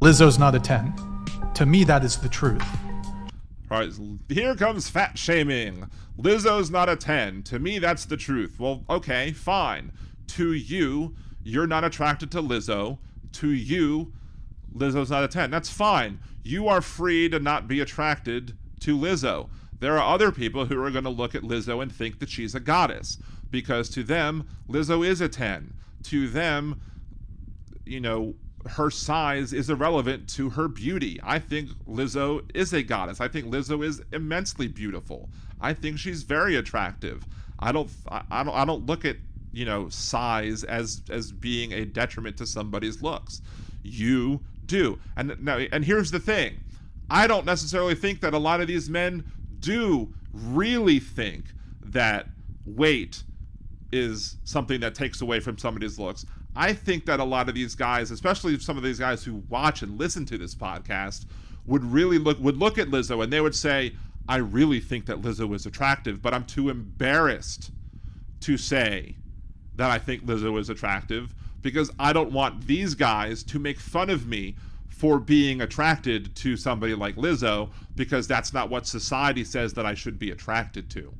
Lizzo's not a 10. To me, that is the truth. All right, here comes fat shaming. Lizzo's not a 10. To me, that's the truth. Well, okay, fine. To you, you're not attracted to Lizzo. To you, Lizzo's not a 10. That's fine. You are free to not be attracted to Lizzo. There are other people who are going to look at Lizzo and think that she's a goddess, because to them, Lizzo is a 10. To them, you know, her size is irrelevant to her beauty. I think Lizzo is a goddess. I think Lizzo is immensely beautiful. I think she's very attractive. I don't look at, you know, size as being a detriment to somebody's looks. You do. And here's the thing. I don't necessarily think that a lot of these men do really think that weight is something that takes away from somebody's looks. I think that a lot of these guys, especially some of these guys who watch and listen to this podcast, would look at Lizzo and they would say, I really think that Lizzo is attractive, but I'm too embarrassed to say that I think Lizzo is attractive because I don't want these guys to make fun of me for being attracted to somebody like Lizzo, because that's not what society says that I should be attracted to.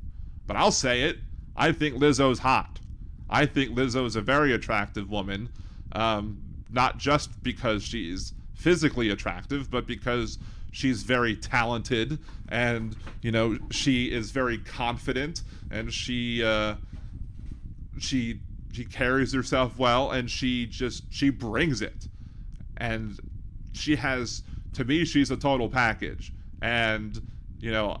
But I'll say it, I think Lizzo's hot. I think Lizzo is a very attractive woman, not just because she's physically attractive, but because she's very talented, and, you know, she is very confident, and she carries herself well, and she brings it. And she has, to me, she's a total package. And, you know,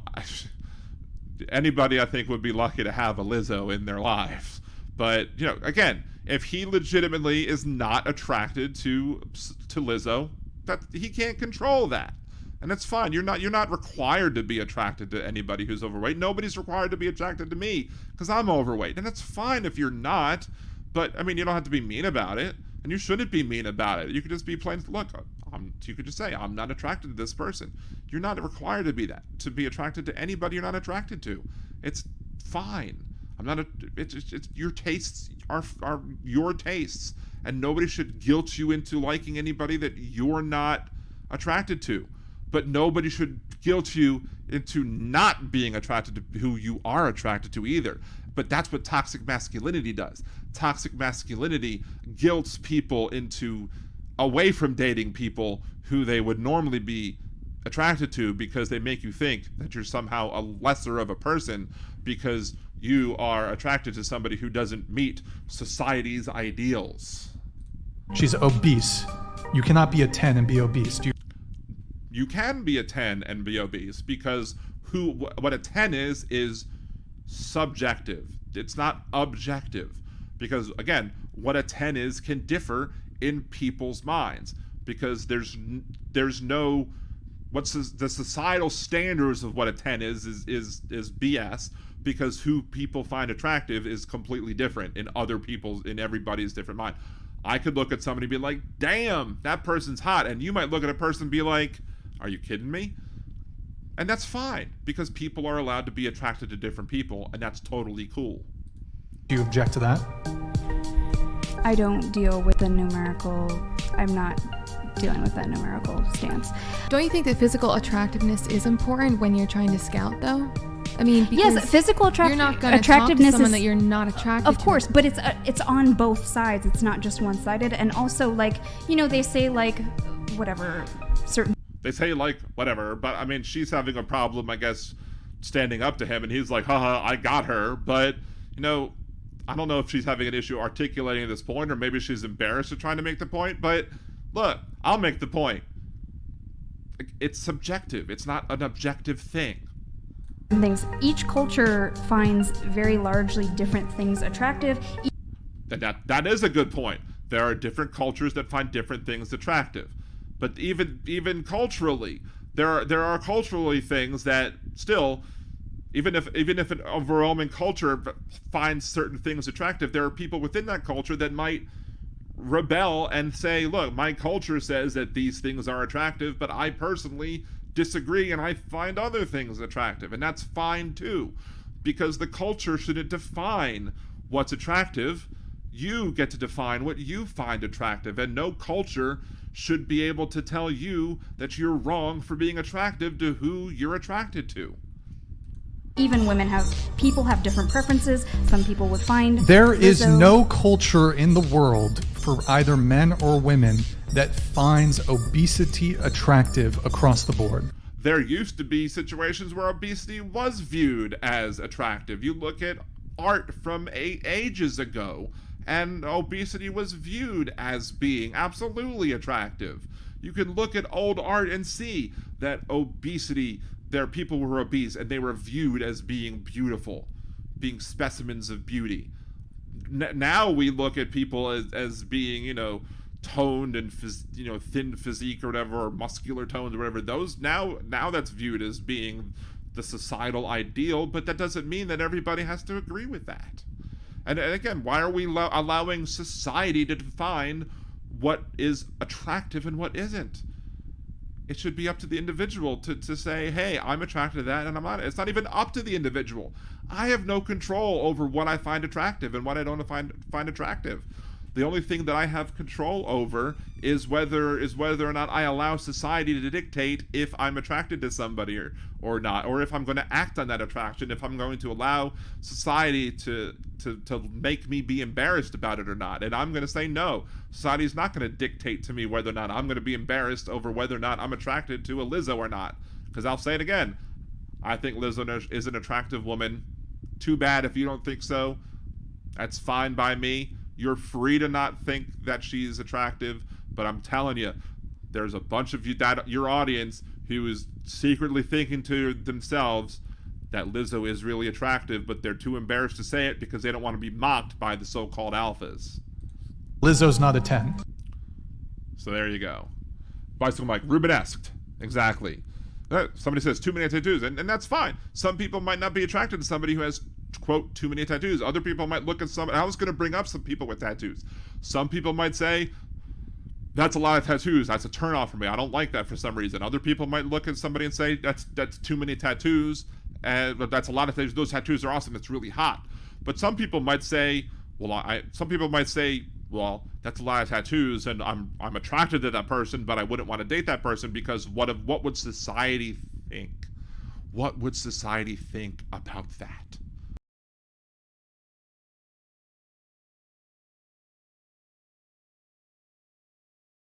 anybody I think would be lucky to have a Lizzo in their lives. But, you know, again, if he legitimately is not attracted to Lizzo, that he can't control that. And that's fine. You're not required to be attracted to anybody who's overweight. Nobody's required to be attracted to me because I'm overweight. And that's fine if you're not. But, I mean, you don't have to be mean about it. And you shouldn't be mean about it. You could just be plain, look, you could just say, I'm not attracted to this person. You're not required to be that, to be attracted to anybody you're not attracted to. It's fine. It's your tastes are your tastes. And nobody should guilt you into liking anybody that you're not attracted to. But nobody should guilt you into not being attracted to who you are attracted to either. But that's what toxic masculinity does. Toxic masculinity guilts people away from dating people who they would normally be attracted to, because they make you think that you're somehow a lesser of a person because you are attracted to somebody who doesn't meet society's ideals. She's obese. You cannot be a 10 and be obese. You can be a 10 and be obese, because what a 10 is subjective. It's not objective. Because, again, what a 10 is can differ in people's minds, because there's no, the societal standards of what a 10 is BS, because who people find attractive is completely different in everybody's different mind. I could look at somebody and be like, damn, that person's hot. And you might look at a person and be like, are you kidding me? And that's fine, because people are allowed to be attracted to different people, and that's totally cool. Do you object to that? I don't deal with the numerical. I'm not dealing with that numerical stance. Don't you think that physical attractiveness is important when you're trying to scout, though? I mean, yes, physical you're not going to attractiveness talk to someone that you're not attracted of course, to. But it's on both sides. It's not just one-sided. And also, like, you know, they say, like, whatever, certain... They say, like, whatever, but, I mean, she's having a problem, I guess, standing up to him, and he's like, haha, I got her. But, you know, I don't know if she's having an issue articulating this point, or maybe she's embarrassed of trying to make the point, but look, I'll make the point. It's subjective. It's not an objective thing. Things. Each culture finds very largely different things attractive. That is a good point. There are different cultures that find different things attractive. But even culturally, there are culturally things that still, even if an overwhelming culture finds certain things attractive, there are people within that culture that might rebel and say, look, my culture says that these things are attractive, but I personally disagree and I find other things attractive. And that's fine too, because the culture shouldn't define what's attractive. You get to define what you find attractive, and no culture should be able to tell you that you're wrong for being attractive to who you're attracted to. Even people have different preferences. Some people would find There is Lizzo- no culture in the world for either men or women that finds obesity attractive across the board. There used to be situations where obesity was viewed as attractive. You look at art from ages ago, and obesity was viewed as being absolutely attractive. You can look at old art and see that obesity, there are people who were obese and they were viewed as being beautiful, being specimens of beauty. Now we look at people as being, toned and thin physique or whatever, or muscular tones or whatever. Those now that's viewed as being the societal ideal, but that doesn't mean that everybody has to agree with that. And again, why are we allowing society to define what is attractive and what isn't? It should be up to the individual to say, hey, I'm attracted to that and I'm not. It's not even up to the individual. I have no control over what I find attractive and what I don't find attractive. The only thing that I have control over is whether or not I allow society to dictate if I'm attracted to somebody or not, or if I'm going to act on that attraction, if I'm going to allow society to make me be embarrassed about it or not. And I'm going to say no. Society's not going to dictate to me whether or not I'm going to be embarrassed over whether or not I'm attracted to a Lizzo or not. Because I'll say it again. I think Lizzo is an attractive woman. Too bad if you don't think so. That's fine by me. You're free to not think that she's attractive, but I'm telling you, there's a bunch of your audience who is secretly thinking to themselves that Lizzo is really attractive, but they're too embarrassed to say it because they don't want to be mocked by the so-called alphas. Lizzo's not a 10. So there you go. Bicycle Mike, Rubenesque. Exactly. Somebody says too many tattoos, and that's fine. Some people might not be attracted to somebody who has, quote, too many tattoos. Other people might look at I was going to bring up some people with tattoos. Some people might say, that's a lot of tattoos. That's a turnoff for me. I don't like that for some reason. Other people might look at somebody and say, that's too many tattoos, and that's a lot of tattoos. Those tattoos are awesome. It's really hot. But some people might say, well, that's a lot of tattoos, and I'm attracted to that person, but I wouldn't want to date that person because what would society think? What would society think about that?